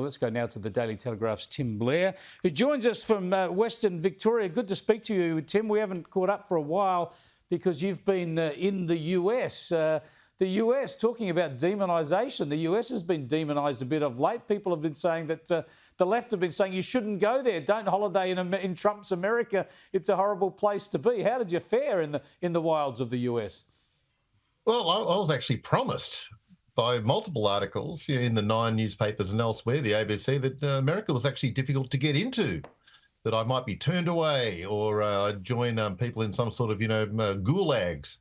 Let's go now to the Daily Telegraph's Tim Blair, who joins us from Western Victoria. Good to speak to you, Tim. We haven't caught up for a while because you've been in the US. The US, talking about demonisation, the US has been demonised a bit of late. People have been saying that the left have been saying you shouldn't go there. Don't holiday in Trump's America. It's a horrible place to be. How did you fare in the wilds of the US? Well, I was actually promised by multiple articles in the 9 newspapers and elsewhere, the ABC, that America was actually difficult to get into, that I might be turned away or I'd join people in some sort of, gulags.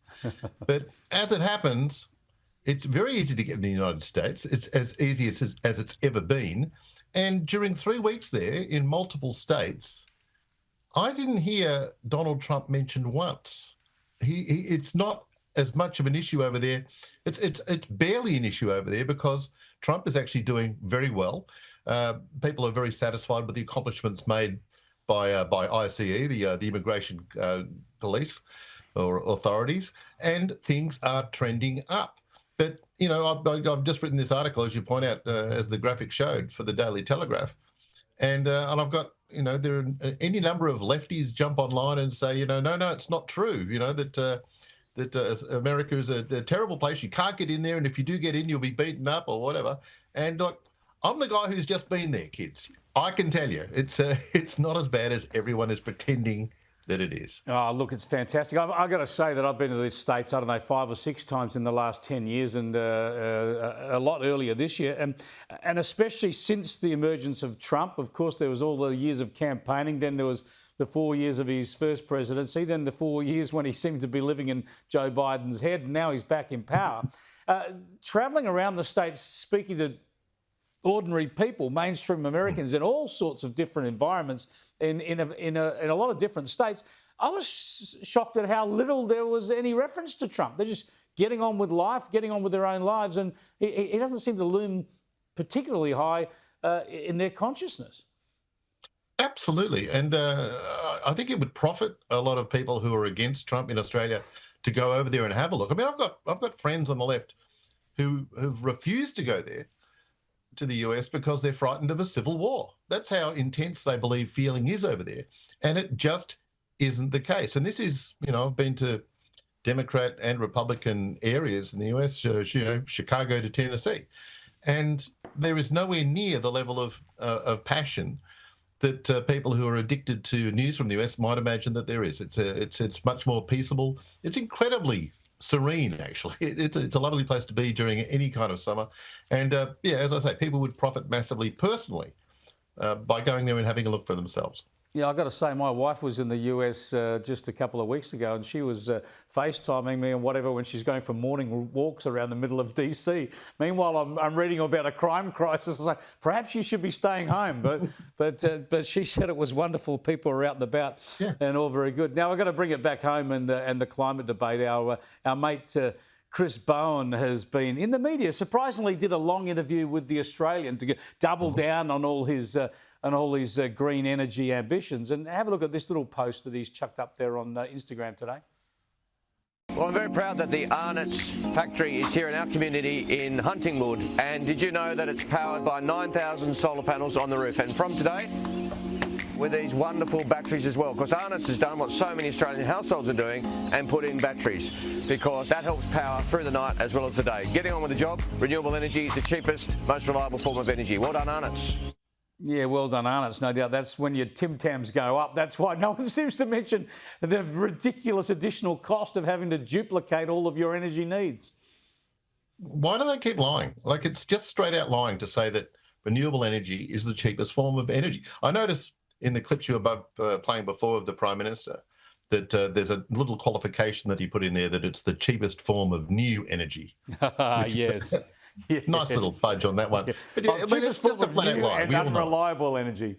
But as it happens, it's very easy to get in the United States. It's as easy as it's ever been. And during 3 weeks there in multiple states, I didn't hear Donald Trump mentioned once. It's not as much of an issue over there. It's barely an issue over there because Trump is actually doing very well. People are very satisfied with the accomplishments made by ICE, the immigration police or authorities, and things are trending up. But I've just written this article, as you point out, as the graphic showed, for the Daily Telegraph, and I've got there are any number of lefties jump online and say no, it's not true. That America is a terrible place. You can't get in there, and if you do get in, you'll be beaten up or whatever. And look, I'm the guy who's just been there, kids. I can tell you, it's not as bad as everyone is pretending that it is. Oh, look, it's fantastic. I've got to say that I've been to these states, I don't know, 5 or 6 times in the last 10 years and a lot earlier this year. And especially since the emergence of Trump. Of course, there was all the years of campaigning. Then there was the 4 years of his first presidency, then the 4 years when he seemed to be living in Joe Biden's head, and now he's back in power. Travelling around the states, speaking to ordinary people, mainstream Americans in all sorts of different environments in a lot of different states, I was shocked at how little there was any reference to Trump. They're just getting on with life, getting on with their own lives, and he doesn't seem to loom particularly high in their consciousness. Absolutely. And I think it would profit a lot of people who are against Trump in Australia to go over there and have a look. I mean, I've got friends on the left who've refused to go there to the US because they're frightened of a civil war. That's how intense they believe feeling is over there. And it just isn't the case. And this is, I've been to Democrat and Republican areas in the US, Chicago to Tennessee. And there is nowhere near the level of passion that people who are addicted to news from the US might imagine that there is. It's much more peaceable. It's incredibly serene, actually. It's a lovely place to be during any kind of summer. And as I say, people would profit massively personally by going there and having a look for themselves. Yeah, I've got to say, my wife was in the US just a couple of weeks ago, and she was FaceTiming me and whatever when she's going for morning walks around the middle of DC. Meanwhile, I'm reading about a crime crisis. I was like, perhaps you should be staying home. But she said it was wonderful. People are out and about, and all very good. Now, I've got to bring it back home and the climate debate. Our mate Chris Bowen has been in the media. Surprisingly, did a long interview with The Australian to double down on all his green energy ambitions. And have a look at this little post that he's chucked up there on Instagram today. Well, I'm very proud that the Arnott's factory is here in our community in Huntingwood. And did you know that it's powered by 9,000 solar panels on the roof? And from today, with these wonderful batteries as well, because Arnott's has done what so many Australian households are doing and put in batteries, because that helps power through the night as well as the day. Getting on with the job, renewable energy, the cheapest, most reliable form of energy. Well done, Arnott's. Yeah, well done, Arnott's. No doubt that's when your Tim Tams go up. That's why no one seems to mention the ridiculous additional cost of having to duplicate all of your energy needs. Why do they keep lying? Like, it's just straight out lying to say that renewable energy is the cheapest form of energy. I notice in the clips you were playing before of the Prime Minister that there's a little qualification that he put in there that it's the cheapest form of new energy. Yes. Yes. Nice little fudge on that one. Yeah. But it's just a flat out lie. And unreliable energy.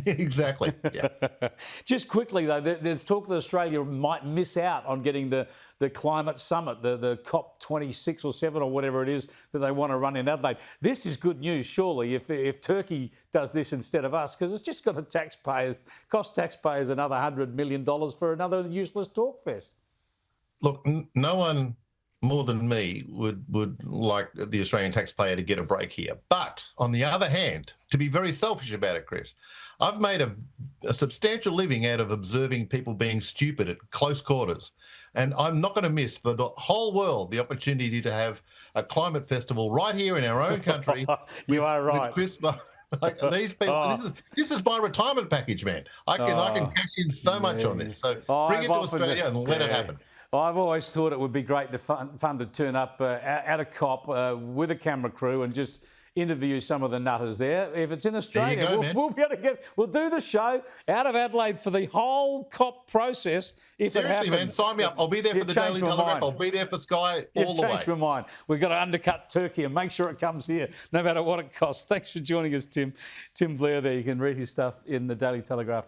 Exactly. Yeah. Just quickly, though, there's talk that Australia might miss out on getting the climate summit, the COP26 or 7 or whatever it is that they want to run in Adelaide. This is good news, surely, if Turkey does this instead of us, because it's just got to cost taxpayers another $100 million for another useless talk fest. Look, no one more than me would like the Australian taxpayer to get a break here. But on the other hand, to be very selfish about it, Chris, I've made a substantial living out of observing people being stupid at close quarters. And I'm not going to miss for the whole world the opportunity to have a climate festival right here in our own country. You are right. With Chris, like these people, this is my retirement package, man. I can cash in so much on this. So bring it to Australia and let it happen. I've always thought it would be great to fun to turn up at a COP with a camera crew and just interview some of the nutters there. If it's in Australia, we'll be able to we'll do the show out of Adelaide for the whole COP process. If Seriously, it happens, man, sign me up. I'll be there for the Daily Telegraph. I'll be there for Sky all the way. Changed my mind. We've got to undercut Turkey and make sure it comes here, no matter what it costs. Thanks for joining us, Tim. Tim Blair there. You can read his stuff in the Daily Telegraph